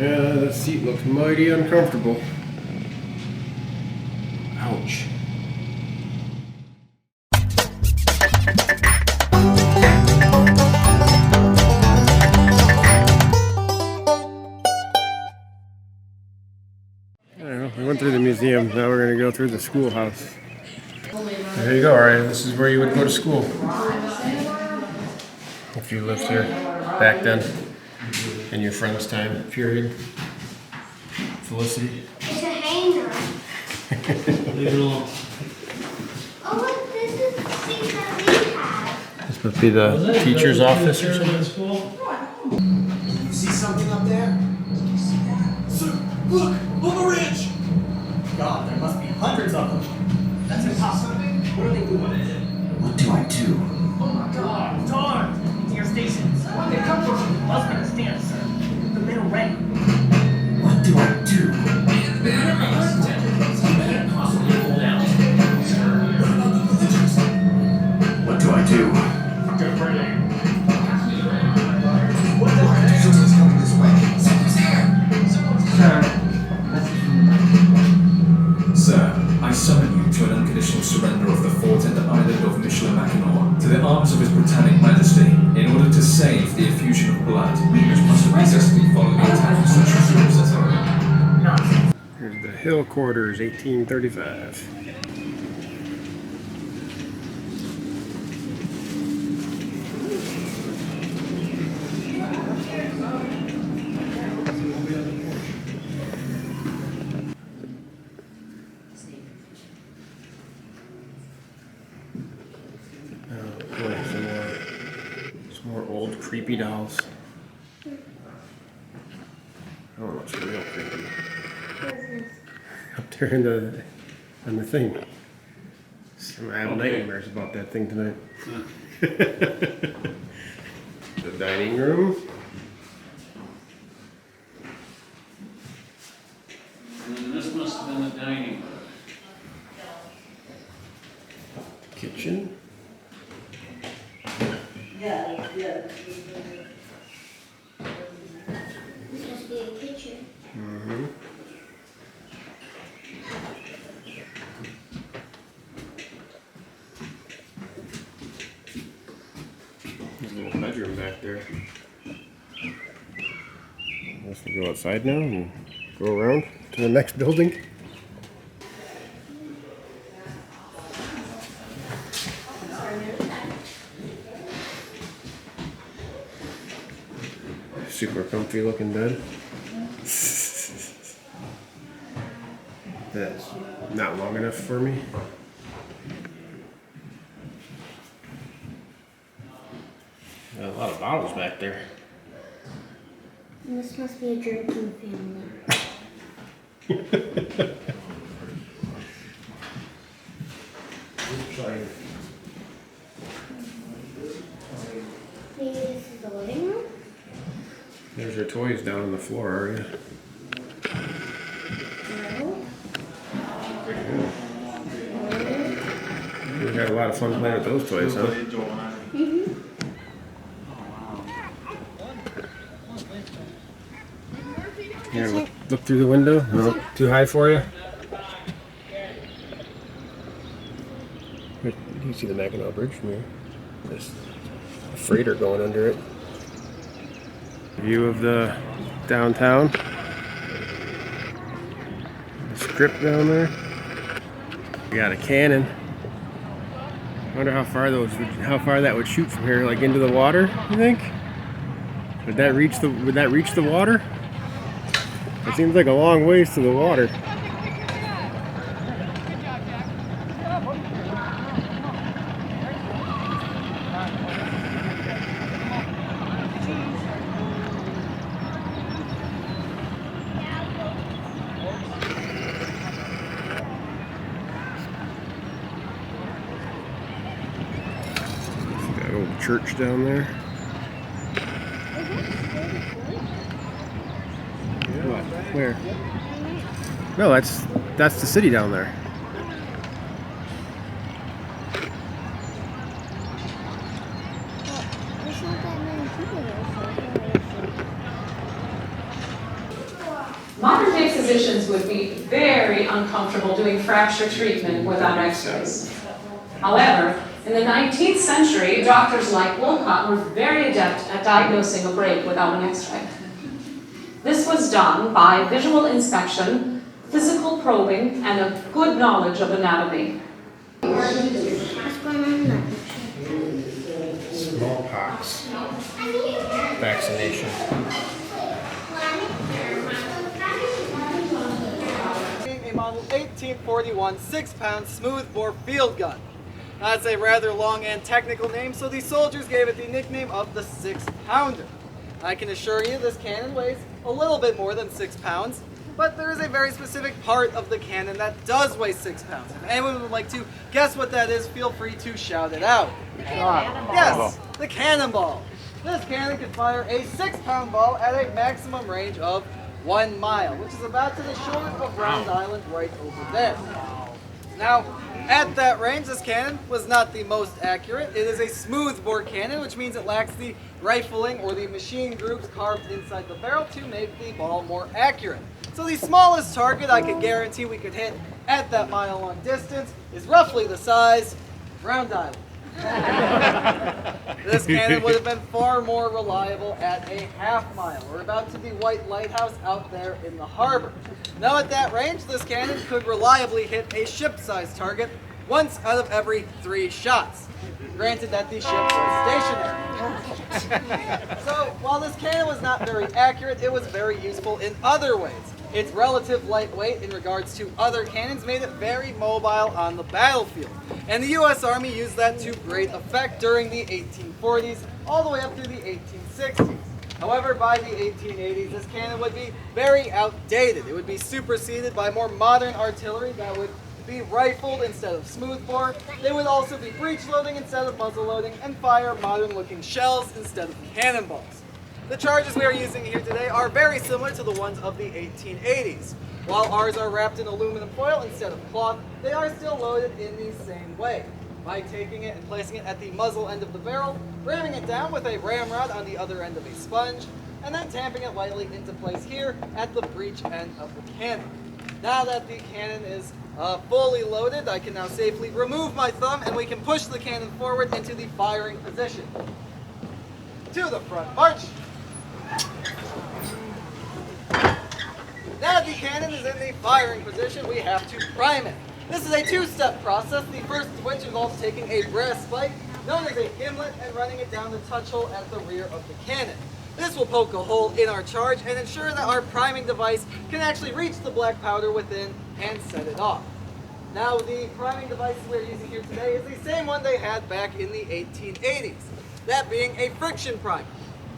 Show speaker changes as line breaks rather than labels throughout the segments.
Yeah, that seat looks mighty uncomfortable. Ouch. I don't know, we went through the museum, now we're going to go through the schoolhouse. There you go, alright, this is where you would go to school. If you lived here back then, in your friend's time period. Felicity.
It's a hanger.
Leave it alone.
Oh, look, this is the seat that we have.
This must be the teacher's office or something.
You see something up there? You see that? Sir, look! On the ridge! God, there must be hundreds of them. That's impossible. What are they doing? What do I do? Oh my God, darn! To your stations. Where they come from? Must understand, sir. The middle ready. What do I do? What do I do? Get ready. What do I do? Someone's coming this way. Someone's here.
Sir, I summon you to an unconditional surrender of the fort and the island of Mackinac to the arms of His Britannic Majesty in order to save the effusion of blood, which must have necessarily follow the attack of such troops as are.
Here's the Hill Quarters, 1835. Some more old creepy dolls. Oh, it's real creepy. Up there in the thing. I have nightmares about that thing tonight. The dining room.
And this must have been the dining room.
Kitchen.
This must be a kitchen.
Mm-hmm. There's a little bedroom back there. Let's go outside now and go around to the next building. Super comfy looking bed. That's not long enough for me. Got a lot of bottles back there.
This must be a drinking family. Maybe this is the living room?
There's your toys down on the floor, are you?
No.
We had a lot of fun playing with those toys, huh?
Mm-hmm.
Here, look through the window. No, too high for you? You can see the Mackinac Bridge from here. There's a freighter going under it. View of the downtown. The strip down there. We got a cannon. I wonder how far that would shoot from here, like into the water. You think? Would that reach the water? It seems like a long ways to the water. Got a old church down there. What? Where? No, that's the city down there.
There's not that many people there, so
physicians would be very uncomfortable doing fracture treatment without x-rays. However, in the 19th century, doctors like Wilcott were very adept at diagnosing a break without an x-ray. This was done by visual inspection, physical probing, and a good knowledge of anatomy.
What's going on in that picture?
Smallpox vaccination.
A model 1841 6-pound smoothbore field gun. That's a rather long and technical name, so the soldiers gave it the nickname of the 6-pounder. I can assure you this cannon weighs a little bit more than 6 pounds, but there is a very specific part of the cannon that does weigh 6 pounds. If anyone would like to guess what that is, feel free to shout it out. Yes, the cannonball. This cannon can fire a 6-pound ball at a maximum range of 1 mile, which is about to the shore of Round Island right over there. Now, at that range, this cannon was not the most accurate. It is a smoothbore cannon, which means it lacks the rifling or the machine grooves carved inside the barrel to make the ball more accurate. So the smallest target I could guarantee we could hit at that mile-long distance is roughly the size of Round Island. This cannon would have been far more reliable at a half-mile, or about to the White Lighthouse out there in the harbor. Now at that range, this cannon could reliably hit a ship-sized target once out of every 3 shots. Granted that the ship was stationary. So while this cannon was not very accurate, it was very useful in other ways. Its relative lightweight in regards to other cannons made it very mobile on the battlefield. And the U.S. Army used that to great effect during the 1840s all the way up through the 1860s. However, by the 1880s, this cannon would be very outdated. It would be superseded by more modern artillery that would be rifled instead of smoothbore. They would also be breech loading instead of muzzle loading and fire modern-looking shells instead of cannonballs. The charges we are using here today are very similar to the ones of the 1880s. While ours are wrapped in aluminum foil instead of cloth, they are still loaded in the same way. By taking it and placing it at the muzzle end of the barrel, ramming it down with a ramrod on the other end of a sponge, and then tamping it lightly into place here at the breech end of the cannon. Now that the cannon is fully loaded, I can now safely remove my thumb and we can push the cannon forward into the firing position. To the front march. Now that the cannon is in the firing position, we have to prime it. This is a 2-step process. The first of which involves taking a brass spike, known as a gimlet, and running it down the touch hole at the rear of the cannon. This will poke a hole in our charge and ensure that our priming device can actually reach the black powder within and set it off. Now, the priming device we're using here today is the same one they had back in the 1880s, that being a friction primer.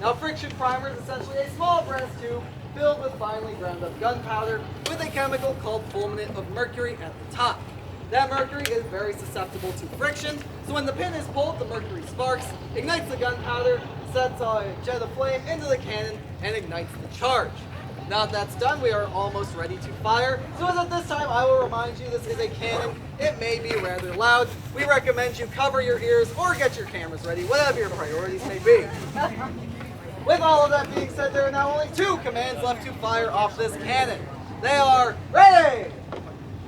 Now, friction primer is essentially a small brass tube filled with finely ground up gunpowder with a chemical called fulminate of mercury at the top. That mercury is very susceptible to friction, so when the pin is pulled, the mercury sparks, ignites the gunpowder, sets a jet of flame into the cannon, and ignites the charge. Now that that's done, we are almost ready to fire. So as at this time, I will remind you this is a cannon. It may be rather loud. We recommend you cover your ears or get your cameras ready, whatever your priorities may be. With all of that being said, there are now only 2 commands left to fire off this cannon. They are ready,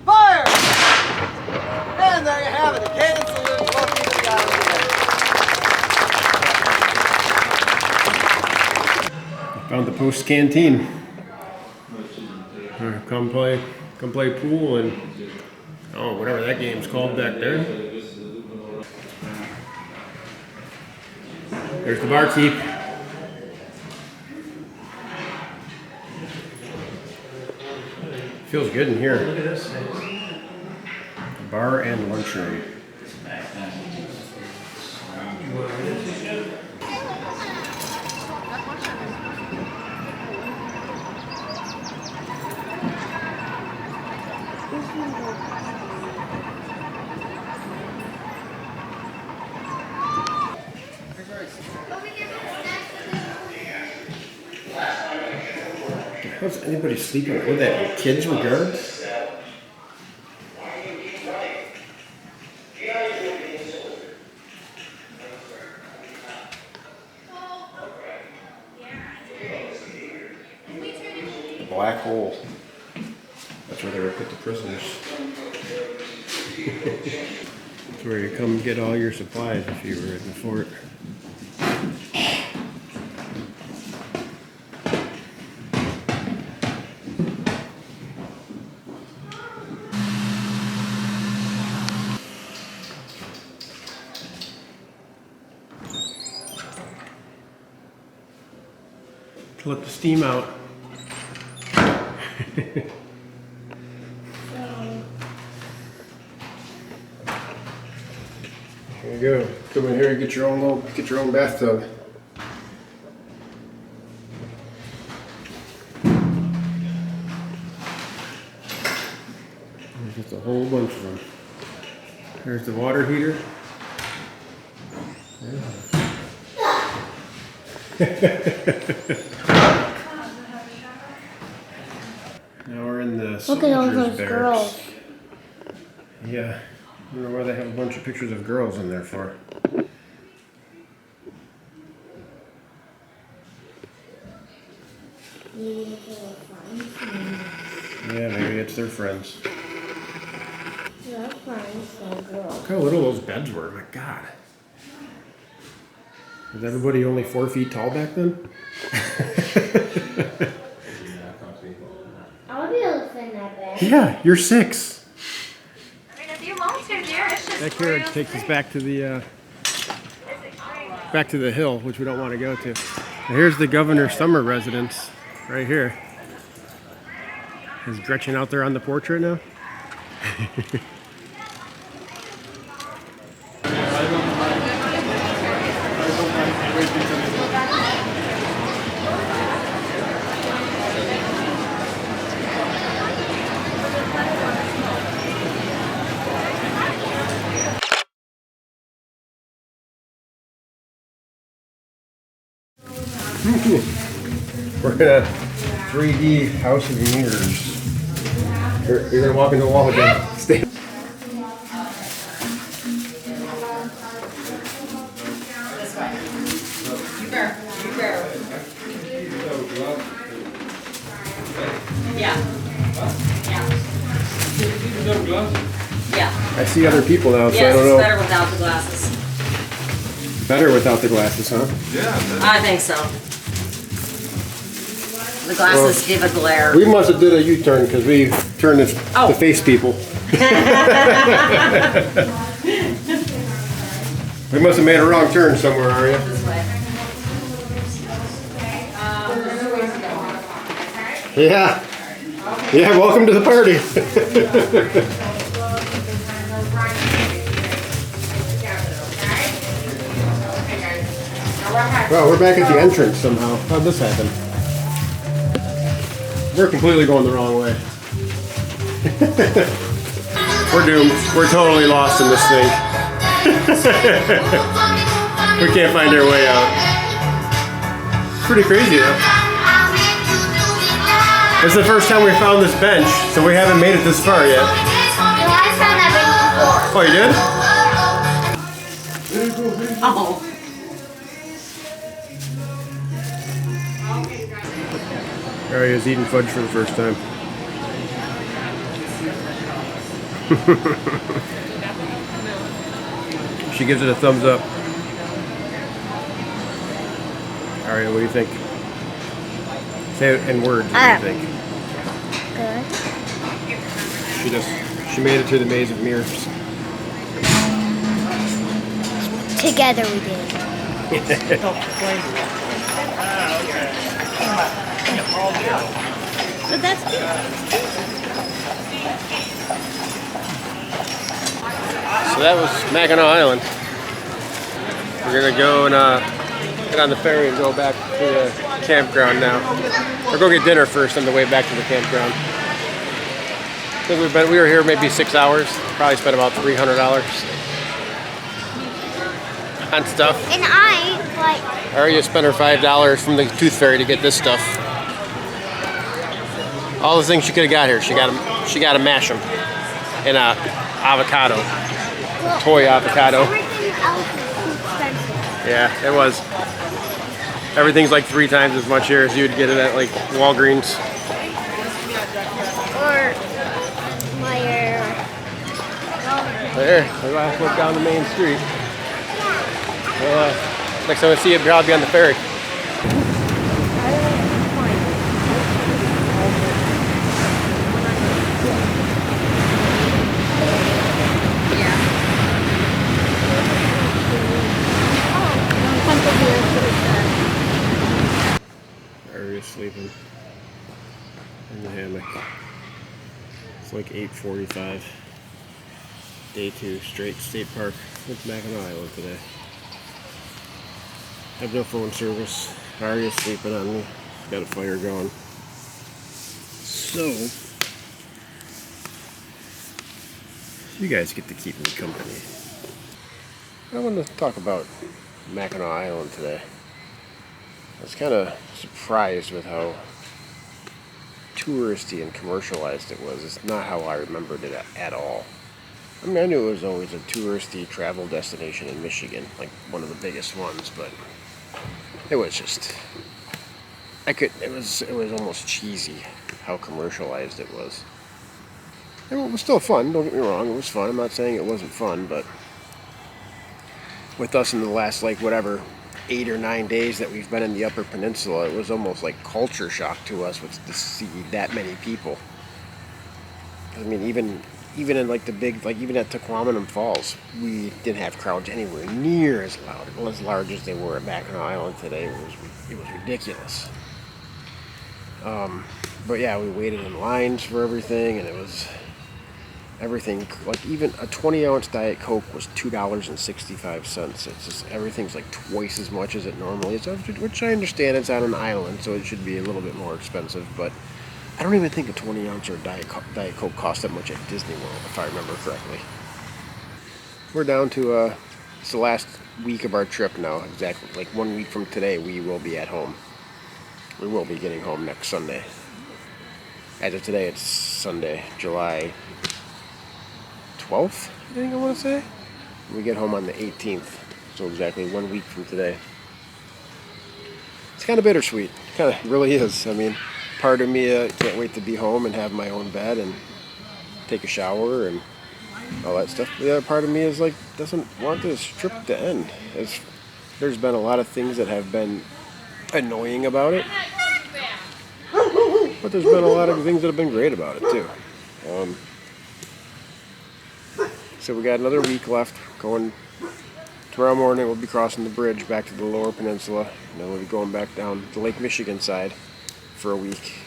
fire! And there you have it, a cannon salute. Welcome to the island today.
Found the post canteen. Come play pool and whatever that game's called back there. There's the barkeep. Feels good in here. Bar and lunchroom. How's anybody sleeping with that? Kids with guards? The black hole. That's where they would put the prisoners. That's where you come get all your supplies if you were in the fort. To let the steam out. Here you go. Come in here and get your own bathtub. There's just a whole bunch of them. There's the water heater. Now we're in the
Look at all
soldiers'
those
barracks.
girls.
Yeah, I don't know why they have a bunch of pictures of girls in there for. Yeah, maybe it's their friends. Look how little those beds were, my God. Was everybody only 4 feet tall back then?
I would be able to fit in that bed.
Yeah, you're 6.
I mean, if you want to, dear, it's just
That carriage takes us back to the hill, which we don't want to go to. And here's the governor's summer residence, right here. Is Gretchen out there on the porch right now? We're in a 3D house of mirrors. You're gonna walk into the wall again. Stay.
Yeah.
I see other people now, so I
Yes,
don't
it's
know.
better without the glasses.
Better without the glasses, huh?
I think so. The glasses give a glare.
We must have did a U-turn because we turned this
Oh.
to face people. We must have made a wrong turn somewhere, Aria.
This way.
Yeah. Yeah, welcome to the party. Well, we're back at the entrance somehow. How'd this happen? We're completely going the wrong way. We're doomed. We're totally lost in this thing. We can't find our way out. It's pretty crazy though. This is the first time we found this bench, so we haven't made it this far yet.
No, I found that bench before.
Oh, you did?
Oh.
Aria's eating fudge for the first time. She gives it a thumbs up. Aria, what do you think? Say it in words, what do you think?
Good.
She made it to the maze of mirrors.
Together we did. But that's good.
So that was Mackinac Island. We're gonna go and get on the ferry and go back to the campground now. Or go get dinner first on the way back to the campground. I think we were here maybe 6 hours. Probably spent about $300 on stuff.
And I, like,
Aria spent her $5 from the tooth fairy to get this stuff. All the things she could have got here, she got to mash them in a avocado, toy avocado.
everything else is too expensive.
Yeah, it was. Everything's like 3 times as much here as you'd get it at like Walgreens.
Or
There, my last look down the main street. Next time I see it, probably on the ferry. Aria's sleeping in the hammock. It's like 8:45. Day 2, Straits State Park with Mackinac Island today. Have no phone service. Aria's sleeping on me. Got a fire going. So, you guys get to keep me company. I want to talk about Mackinac Island today. I was kind of surprised with how touristy and commercialized it was. It's not how I remembered it at all. I mean, I knew it was always a touristy travel destination in Michigan, like one of the biggest ones, but it was just, it was almost cheesy how commercialized it was. And it was still fun, don't get me wrong, it was fun. I'm not saying it wasn't fun, but with us in the last, like, whatever, 8 or 9 days that we've been in the Upper Peninsula, it was almost like culture shock to us to see that many people. I mean, even in like the big, like even at Tequamatum Falls, we didn't have crowds anywhere near as large as they were at Mackinac Island today. It was ridiculous. But yeah, we waited in lines for everything, and it was everything. Like even a 20-ounce Diet Coke was $2.65. It's just everything's like twice as much as it normally is, which I understand. It's on an island, so it should be a little bit more expensive, but I don't even think a 20-ounce or Diet Coke cost that much at Disney World, if I remember correctly. We're down to, it's the last week of our trip now, exactly. Like 1 week from today, we will be at home. We will be getting home next Sunday. As of today, it's Sunday, July 12th, I think I want to say. We get home on the 18th, so exactly 1 week from today. It's kind of bittersweet. It kind of really is. I mean, part of me can't wait to be home and have my own bed and take a shower and all that stuff. The other part of me is like, doesn't want this trip to end. There's been a lot of things that have been annoying about it, but there's been a lot of things that have been great about it too. So we got another week left. Going tomorrow morning, we'll be crossing the bridge back to the Lower Peninsula, and then we'll be going back down the Lake Michigan side for a week.